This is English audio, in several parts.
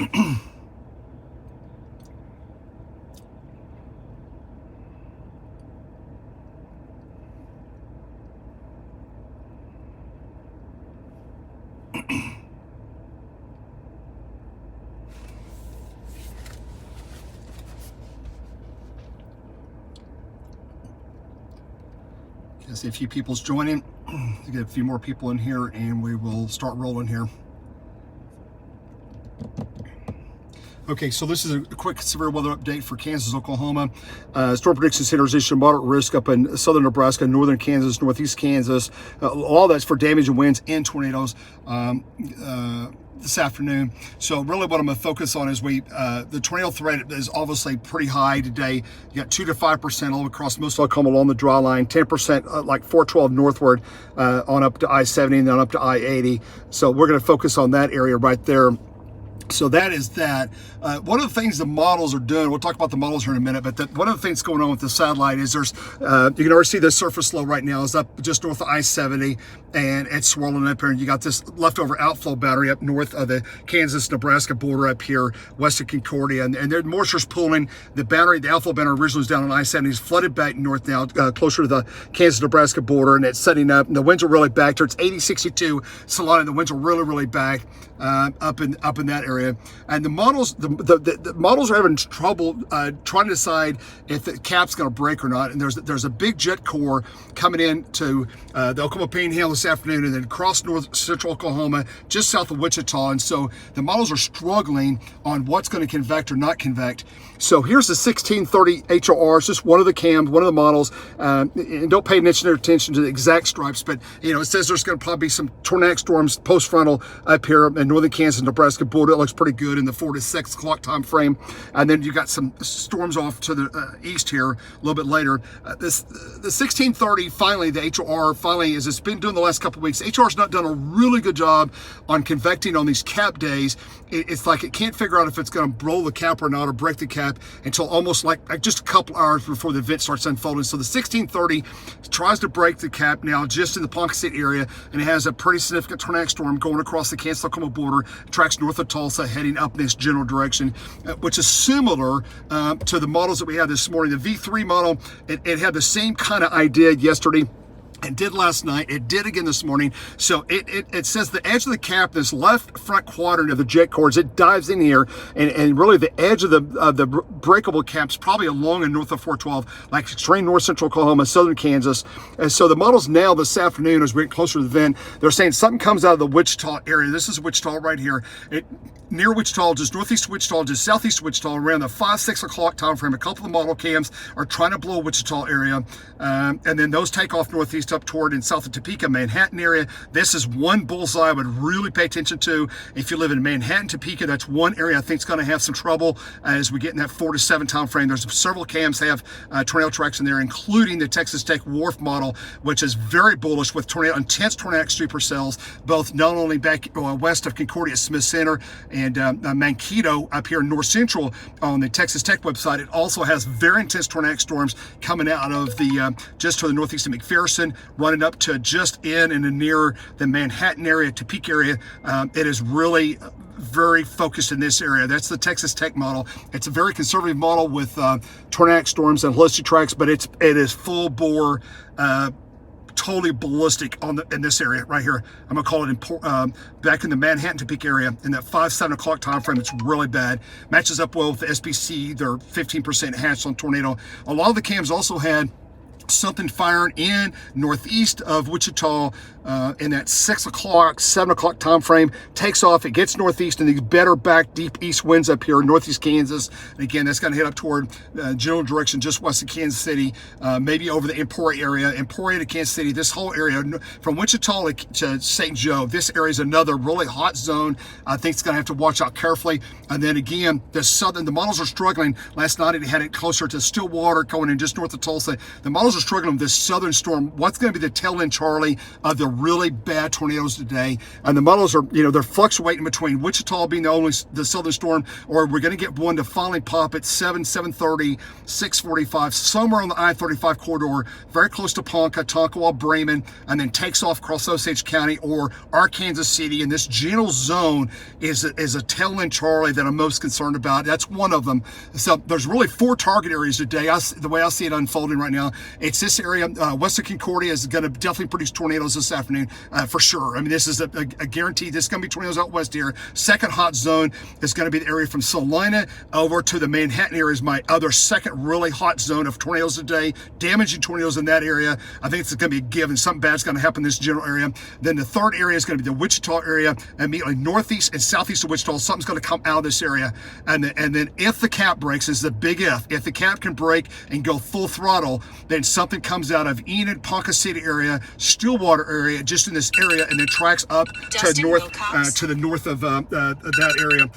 I see a few people's joining. Get a few more people in here and we will start rolling here. Okay, so this is a quick severe weather update for Kansas, Oklahoma. Storm Prediction Center is issuing moderate risk up in southern Nebraska, northern Kansas, northeast Kansas. All that's for damage and winds and tornadoes this afternoon. So really what I'm going to focus on is the tornado threat is obviously pretty high today. You got 2 to 5% all across most of Oklahoma along the draw line, 10% like 412 northward on up to I-70 and then up to I-80. So we're going to focus on that area right there. So that is that. One of the things the models are doing, we'll talk about the models here in a minute, but one of the things going on with the satellite is you can already see the surface low right now is up just north of I-70 and it's swirling up here. And you got this leftover outflow battery up north of the Kansas-Nebraska border up here, west of Concordia. And the moisture's pulling. The outflow battery originally was down on I-70. It's flooded back north now, closer to the Kansas-Nebraska border, and it's setting up. And the winds are really back towards 80-62 Salina. The winds are really, really back up in that area. And the models, the models are having trouble trying to decide if the cap's going to break or not. And there's a big jet core coming in to the Oklahoma Panhandle this afternoon, and then across north central Oklahoma, just south of Wichita. And so the models are struggling on what's going to convect or not convect. So here's the 1630 HOR. It's just one of the cams, one of the models. And don't pay attention to the exact stripes, but it says there's going to probably be some tornadic storms post frontal up here in northern Kansas, Nebraska border. It looks pretty good in the 4 to 6 o'clock time frame. And then you got some storms off to the east here a little bit later. The 1630 finally, the HOR finally, as it's been doing the last couple of weeks, HOR's not done a really good job on convecting on these cap days. It's like it can't figure out if it's going to roll the cap or not, or break the cap until almost like just a couple hours before the event starts unfolding. So the 1630 tries to break the cap now just in the Ponca State area, and it has a pretty significant tornadic storm going across the Kansas-Oklahoma border, tracks north of Tulsa, heading up this general direction, which is similar to the models that we had this morning. The V3 model, it had the same kind of idea yesterday. It did last night. It did again this morning. So it says the edge of the cap, this left front quadrant of the jet cores, it dives in here, and really the edge of the breakable cap's probably along and north of 412, like extreme north central Oklahoma, southern Kansas. And so the models now this afternoon, as we get closer to the event, they're saying something comes out of the Wichita area. This is Wichita right here. Near Wichita, just northeast Wichita, just southeast Wichita, around the 5-6 o'clock time frame. A couple of the model cams are trying to blow Wichita area, and then those take off northeast up toward and south of Topeka, Manhattan area. This is one bullseye I would really pay attention to. If you live in Manhattan, Topeka, that's one area I think is going to have some trouble as we get in that 4 to 7 time frame. There's several cams have tornado tracks in there, including the Texas Tech Wharf model, which is very bullish with intense tornadic supercells, both not only back west of Concordia, Smith Center, and Mankato up here in north central on the Texas Tech website. It also has very intense tornadic storms coming out of the just to the northeast of McPherson, running up to just in and near the Manhattan area, Topeka area. It is really very focused in this area. That's the Texas Tech model. It's a very conservative model with tornadic storms and helicity tracks, but it is full bore, totally ballistic in this area right here. I'm gonna call it back in the Manhattan Topeka area in that 5-7 o'clock time frame. It's really bad. Matches up well with the SPC. They're 15% hatched on tornado. A lot of the cams also had something firing in northeast of Wichita in that 6 o'clock, 7 o'clock time frame, takes off, it gets northeast, and these better back deep east winds up here in northeast Kansas. And again, that's going to head up toward general direction just west of Kansas City, maybe over the Emporia area, Emporia to Kansas City. This whole area from Wichita to St. Joe, this area is another really hot zone. I think it's going to have to watch out carefully. And then again, the models are struggling. Last night it had it closer to Stillwater, going in just north of Tulsa. The models models are struggling with this southern storm. What's going to be the tail end, Charlie, of the really bad tornadoes today? And the models are, they're fluctuating between Wichita being the southern storm, or we're going to get one to finally pop at 7:30, 6:45, somewhere on the I-35 corridor, very close to Ponca, Tonkawa, Bremen, and then takes off across Osage County or Arkansas City. And this general zone is a tail end, Charlie, that I'm most concerned about. That's one of them. So there's really 4 target areas today. The way I see it unfolding right now, it's this area. West of Concordia is going to definitely produce tornadoes this afternoon for sure. I mean, this is a guarantee. This is going to be tornadoes out west here. Second hot zone is going to be the area from Salina over to the Manhattan area is my other second really hot zone of tornadoes today, damaging tornadoes in that area. I think it's going to be a given. Something bad's going to happen in this general area. Then the third area is going to be the Wichita area, immediately northeast and southeast of Wichita. Something's going to come out of this area. And then if the cap breaks, is the big if the cap can break and go full throttle, then something comes out of Enid, Ponca City area, Stillwater area, just in this area, and then tracks up to the north of that area.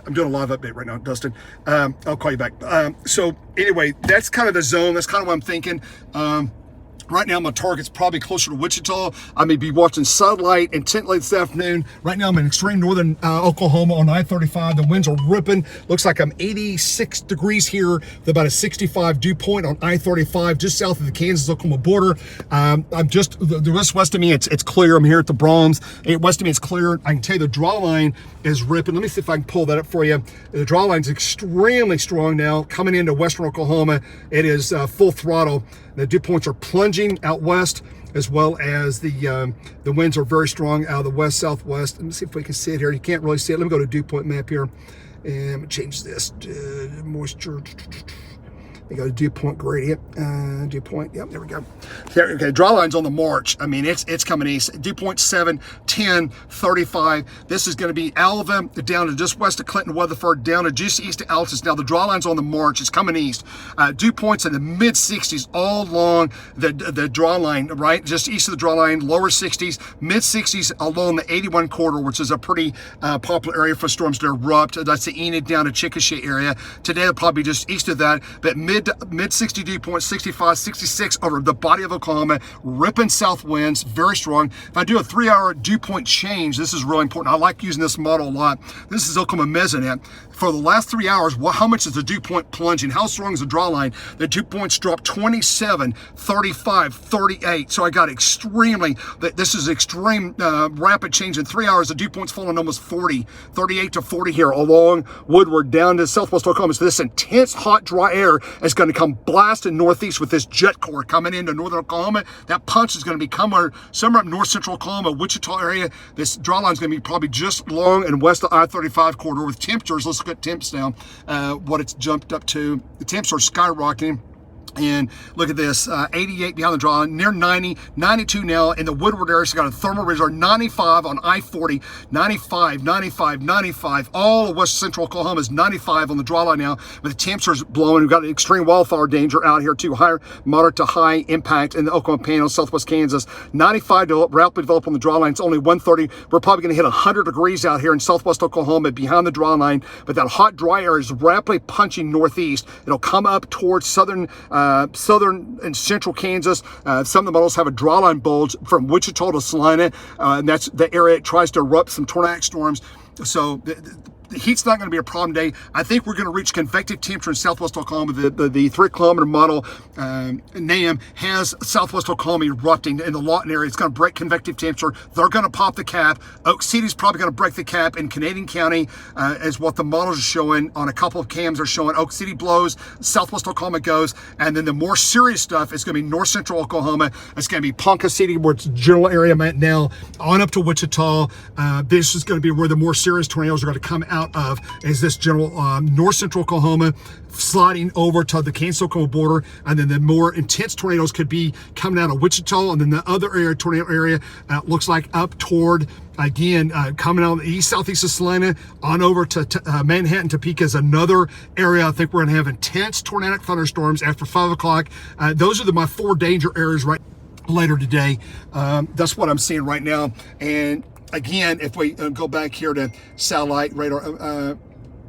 I'm doing a live update right now, Dustin. I'll call you back. So anyway, that's kind of the zone. That's kind of what I'm thinking. Right now, my target's probably closer to Wichita. I may be watching satellite intently this afternoon. Right now, I'm in extreme northern Oklahoma on I-35. The winds are ripping. Looks like I'm 86 degrees here with about a 65 dew point on I-35, just south of the Kansas-Oklahoma border. I'm just, the west of me, it's clear. I'm here at the Brahms. West of me, it's clear. I can tell you the draw line is ripping. Let me see if I can pull that up for you. The draw line's extremely strong now. Coming into western Oklahoma, it is full throttle. The dew points are plunging out west, as well as the winds are very strong out of the west-southwest. Let me see if we can see it here. You can't really see it. Let me go to dew point map here. And I'm gonna change this to moisture. We go to dew point gradient, dew point, yep, there we go. Here, okay, draw lines on the march. I mean, it's coming east. Dew point 7, 10, 35. This is going to be Alva down to just west of Clinton, Weatherford, down to just east of Altus. Now the draw lines on the march is coming east. Dew points in the mid 60s all along the draw line, right? Just east of the draw line, lower 60s, mid 60s along the 81 corridor, which is a pretty popular area for storms to erupt. That's the Enid down to Chickasha area. Today they'll probably be just east of that, but mid 60 dew point, 65, 66 over the body of Oklahoma, ripping south winds, very strong. If I do a 3-hour dew point change, this is really important. I like using this model a lot. This is Oklahoma Mesonet. For the last 3 hours, how much is the dew point plunging? How strong is the draw line? The dew points dropped 27, 35, 38. So I got this is extreme rapid change. In 3 hours, the dew point's fallen almost 40, 38 to 40 here along Woodward down to southwest Oklahoma. So this intense hot, dry air is going to come blasting northeast with this jet core coming into northern Oklahoma. That punch is going to be somewhere up north central Oklahoma, Wichita area. This draw line is going to be probably just long and west of I-35 corridor with temperatures. Let's look at temps now, what it's jumped up to. The temps are skyrocketing. And look at this, 88 behind the draw line, near 90, 92 now in the Woodward area. So got a thermal radar, 95 on I-40, 95, 95, 95. All of west central Oklahoma is 95 on the draw line now, with the temperatures blowing. We've got extreme wildfire danger out here too, moderate to high impact in the Oklahoma Panhandle, southwest Kansas. 95 to rapidly develop on the draw line. It's only 130. We're probably going to hit 100 degrees out here in southwest Oklahoma behind the draw line, but that hot, dry air is rapidly punching northeast. It'll come up towards southern and central Kansas. Some of the models have a draw line bulge from Wichita to Salina, and that's the area it tries to erupt some tornadic storms. So the heat's not going to be a problem today. I think we're going to reach convective temperature in southwest Oklahoma. The 3 kilometer model, NAM, has southwest Oklahoma erupting in the Lawton area. It's going to break convective temperature. They're going to pop the cap. Oak City's probably going to break the cap in Canadian County, is what the models are showing. On a couple of cams are showing Oak City blows, southwest Oklahoma goes, and then the more serious stuff is going to be north central Oklahoma. It's going to be Ponca City, where it's general area I'm at now, on up to Wichita. This is going to be where the more serious tornadoes are going to come out of, is this general north central Oklahoma sliding over to the Kansas-Oklahoma border, and then the more intense tornadoes could be coming out of Wichita, and then the other tornado area looks like up toward, again, coming out of the east, southeast of Salina, on over to Manhattan, Topeka is another area. I think we're going to have intense tornadic thunderstorms after 5 o'clock. Those are my 4 danger areas right later today. That's what I'm seeing right now. And again, if we go back here to satellite radar,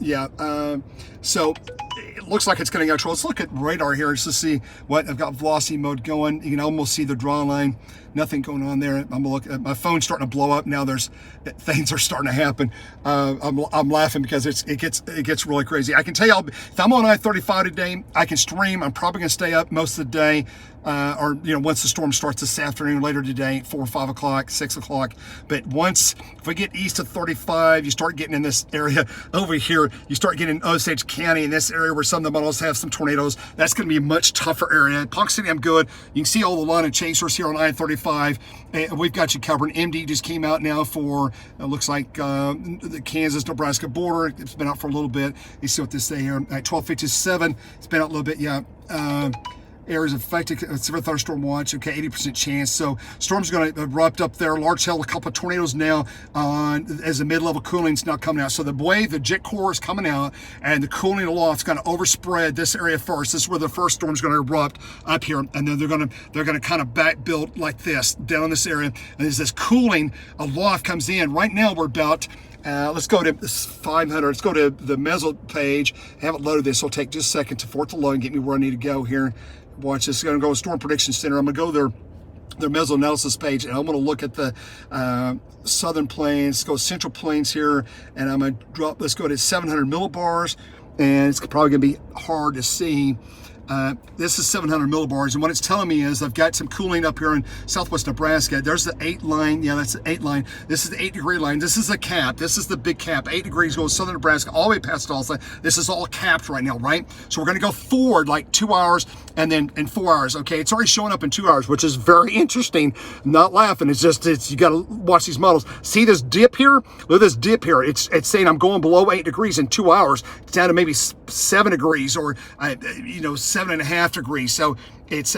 Yeah. So it looks like it's going to go. Let's look at radar here just to see what I've got. Velocity mode going. You can almost see the draw line. Nothing going on there. I'm gonna look at my phone's starting to blow up now. There's things are starting to happen. I'm laughing because it gets really crazy. I can tell you, if I'm on I-35 today, I can stream. I'm probably gonna stay up most of the day, or once the storm starts this afternoon, later today, 4 or 5 o'clock, 6 o'clock. But if we get east of 35, you start getting in this area over here. You start getting in Osage County, in this area where some of the models have some tornadoes. That's going to be a much tougher area. Ponca City, I'm good. You can see all the line of chasers here on I-35. And we've got you covered. MD just came out now for, it looks like the Kansas-Nebraska border. It's been out for a little bit. You see what this say here at 12:57. It's been out a little bit, yeah. Areas affected, severe thunderstorm watch, okay, 80% chance. So storm's going to erupt up there. Large hail, a couple of tornadoes now as the mid-level cooling's now coming out. So the way the jet core is coming out and the cooling aloft's going to overspread this area first. This is where the first storm's going to erupt up here, and then they're going to kind of back build like this down in this area. And as this cooling aloft comes in, right now we're about let's go to 500. Let's go to the meso page. I haven't loaded this. So it'll take just a second for it to load and get me where I need to go here. Watch this. I'm going to go to Storm Prediction Center. I'm going to go their meso analysis page, and I'm going to look at the southern plains. Let's go Central Plains here, and I'm going to drop. Let's go to 700 millibars, and it's probably going to be hard to see. This is 700 millibars, and what it's telling me is I've got some cooling up here in southwest Nebraska. There's the 8 line. Yeah, that's the 8 line. This is the 8-degree line. This is the cap. This is the big cap. 8 degrees goes southern Nebraska all the way past Tulsa. This is all capped right now, right? So we're going to go forward like 2 hours and then in 4 hours. Okay, it's already showing up in 2 hours, which is very interesting. I'm not laughing. It's you got to watch these models. See this dip here? Look at this dip here. It's saying I'm going below 8 degrees in 2 hours. It's down to maybe 7 degrees or 7.5 degrees. So it's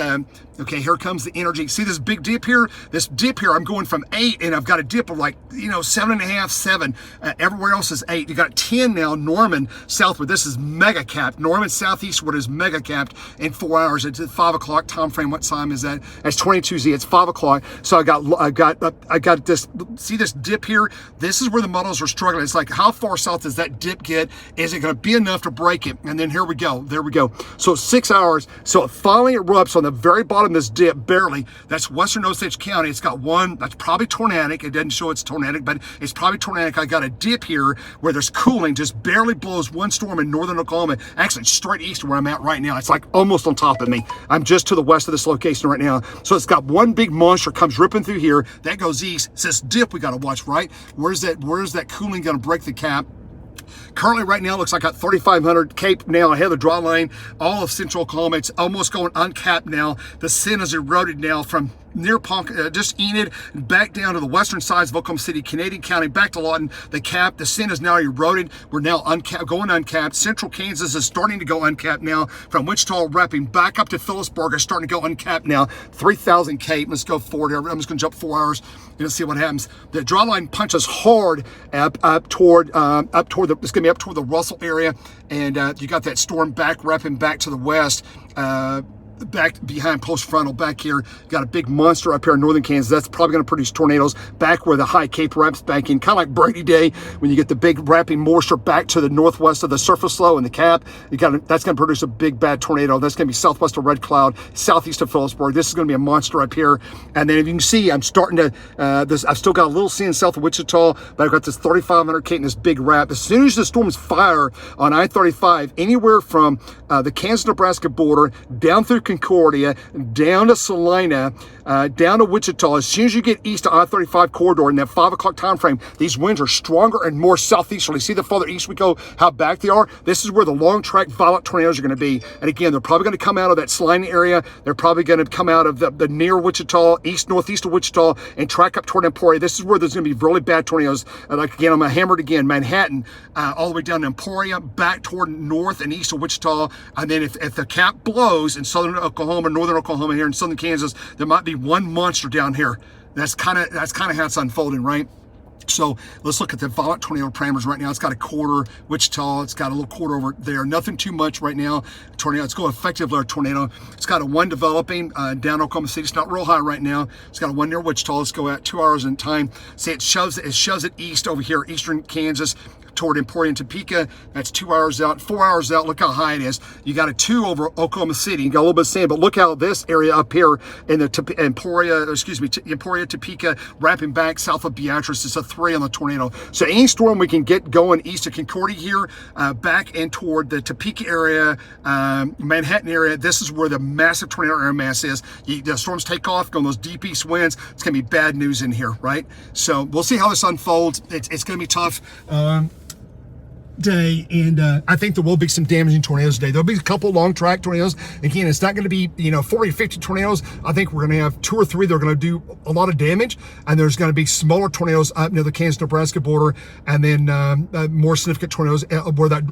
okay, here comes the energy. See this big dip here? This dip here, I'm going from 8, and I've got a dip of like 7.5, 7. Everywhere else is 8. You got 10 now. Norman southward, this is mega capped. Norman southeastward is mega capped in 4 hours. It's at 5 o'clock time frame. What time is that? That's 22Z. It's 5 o'clock. So I got this. See this dip here? This is where the models are struggling. It's like, how far south does that dip get? Is it going to be enough to break it? And then here we go. There we go. So 6 hours. So it finally erupts on the very bottom of this dip, barely. That's western Osage County. It's got one that's probably tornadic. It doesn't show it's tornadic, but it's probably tornadic. I got a dip here where there's cooling, just barely blows one storm in northern Oklahoma, actually straight east of where I'm at right now. It's like almost on top of me. I'm just to the west of this location right now. So it's got one big monster comes ripping through here. That goes east. It's this dip we got to watch, right? Where's that cooling going to break the cap? Currently, right now, looks like I got 3,500 cape now ahead of the draw line. All of central Oklahoma, it's almost going uncapped now. The sin is eroded now from near Ponca, just Enid, back down to the western sides of Oklahoma City, Canadian County, back to Lawton. The sin is now eroded. We're now uncapped, going uncapped. Central Kansas is starting to go uncapped now. From Wichita, wrapping back up to Phillipsburg, is starting to go uncapped now. 3,000 cape. Let's go forward here. I'm just going to jump 4 hours and see what happens. The draw line punches hard up toward the. It's going to be up toward the Russell area, and you got that storm back wrapping back to the west. Back behind post frontal back here, got a big monster up here in northern Kansas. That's probably going to produce tornadoes back where the high cape wraps back in, kind of like Brady Day when you get the big wrapping moisture back to the northwest of the surface low and the cap. That's going to produce a big bad tornado. That's going to be southwest of Red Cloud, southeast of Phillipsburg. This is going to be a monster up here. And then if you can see, I'm starting to I've still got a little sin south of Wichita, but I've got this 3,500 cape in this big wrap. As soon as the storms fire on I-35, anywhere from the Kansas-Nebraska border down through Concordia, down to Salina, down to Wichita. As soon as you get east of I-35 corridor in that 5 o'clock time frame, these winds are stronger and more southeasterly. See the farther east we go, how back they are? This is where the long track violent tornadoes are going to be. And again, they're probably going to come out of that Salina area. They're probably going to come out of the near Wichita, northeast of Wichita, and track up toward Emporia. This is where there's going to be really bad tornadoes. Like again, I'm going to hammer it again. Manhattan, all the way down to Emporia, back toward north and east of Wichita. And then if the cap blows in southern Oklahoma, northern Oklahoma here in southern Kansas, there might be one monster down here. That's kind of how it's unfolding, right? So let's look at the violent tornado parameters right now. It's got a quarter. Wichita, it's got a little quarter over there. Nothing too much right now. Tornado, it's going effectively a tornado. It's got a 1 developing down Oklahoma City. It's not real high right now. It's got a 1 near Wichita. Let's go at 2 hours in time. See, it shoves it east over here, eastern Kansas, toward Emporia and Topeka. That's 2 hours out, 4 hours out. Look how high it is. You got a 2 over Oklahoma City. You got a little bit of sand, but look how this area up here in the Emporia, Topeka, wrapping back south of Beatrice is a 3 on the tornado. So any storm we can get going east of Concordia here, back and toward the Topeka area, Manhattan area, this is where the massive tornado air mass is. The storms take off, going those deep east winds. It's going to be bad news in here, right? So we'll see how this unfolds. It's going to be tough. Day, and I think there will be some damaging tornadoes today. There'll be a couple long track tornadoes. Again, it's not going to be 40 or 50 tornadoes. I think we're going to have 2 or 3 that are going to do a lot of damage, and there's going to be smaller tornadoes up near the Kansas-Nebraska border, and then more significant tornadoes where that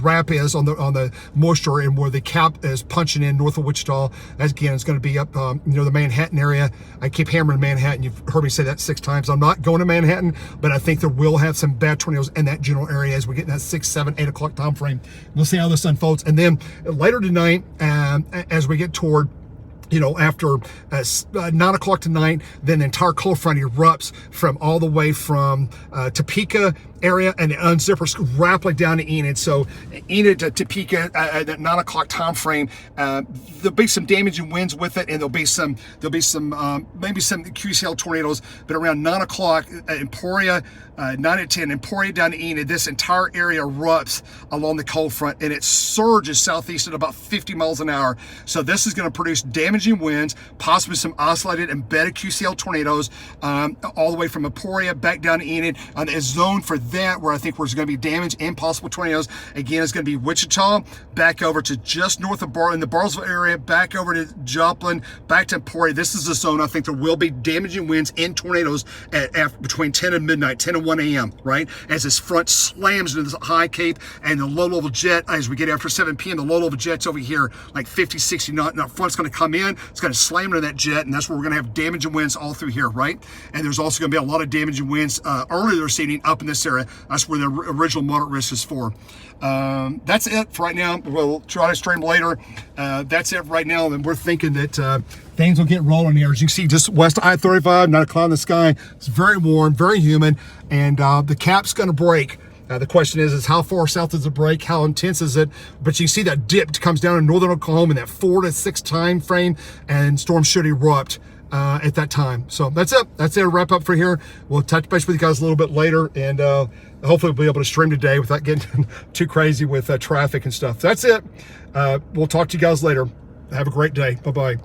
wrap is on the moisture and where the cap is punching in north of Wichita. Again, it's going to be up near the Manhattan area. I keep hammering Manhattan. You've heard me say that 6 times. I'm not going to Manhattan, but I think there will have some bad tornadoes in that general area as we get in that 6, 7, 8 o'clock time frame. We'll see how this unfolds. And then later tonight, as we get toward after 9 o'clock tonight, then the entire cold front erupts from all the way from Topeka area and unzippers rapidly down to Enid. So Enid to Topeka at that 9 o'clock time frame, there'll be some damaging winds with it, and there'll be some maybe some QCL tornadoes. But around 9 o'clock, Emporia, 9 to 10, Emporia down to Enid, this entire area erupts along the cold front, and it surges southeast at about 50 miles an hour. So this is going to produce damaging winds, possibly some isolated embedded QCL tornadoes, all the way from Emporia back down to Enid. A zone for that where I think there's going to be damage and possible tornadoes again is going to be Wichita, back over to just north of in the Bartlesville area, back over to Joplin, back to Emporia. This is the zone I think there will be damaging winds and tornadoes between 10 and midnight, 10 and 1 a.m., right? As this front slams into the high cape and the low-level jet, as we get after 7 p.m., the low-level jet's over here, like 50, 60 knot. Now, front's going to come in, it's going to slam into that jet, and that's where we're going to have damaging winds all through here, right? And there's also going to be a lot of damaging winds earlier this evening up in this area. That's where the original moderate risk is for. That's it for right now. We'll try to stream later. That's it right now, and we're thinking that things will get rolling here. As you can see, just west of I-35, not a cloud in the sky. It's very warm, very humid, and the cap's going to break. The question is how far south does it break? How intense is it? But you see that dip comes down in northern Oklahoma in that 4 to 6 time frame, and storms should erupt at that time. So that's it. That's it. Wrap up for here. We'll touch base with you guys a little bit later, and hopefully we'll be able to stream today without getting too crazy with traffic and stuff. That's it. We'll talk to you guys later. Have a great day. Bye-bye.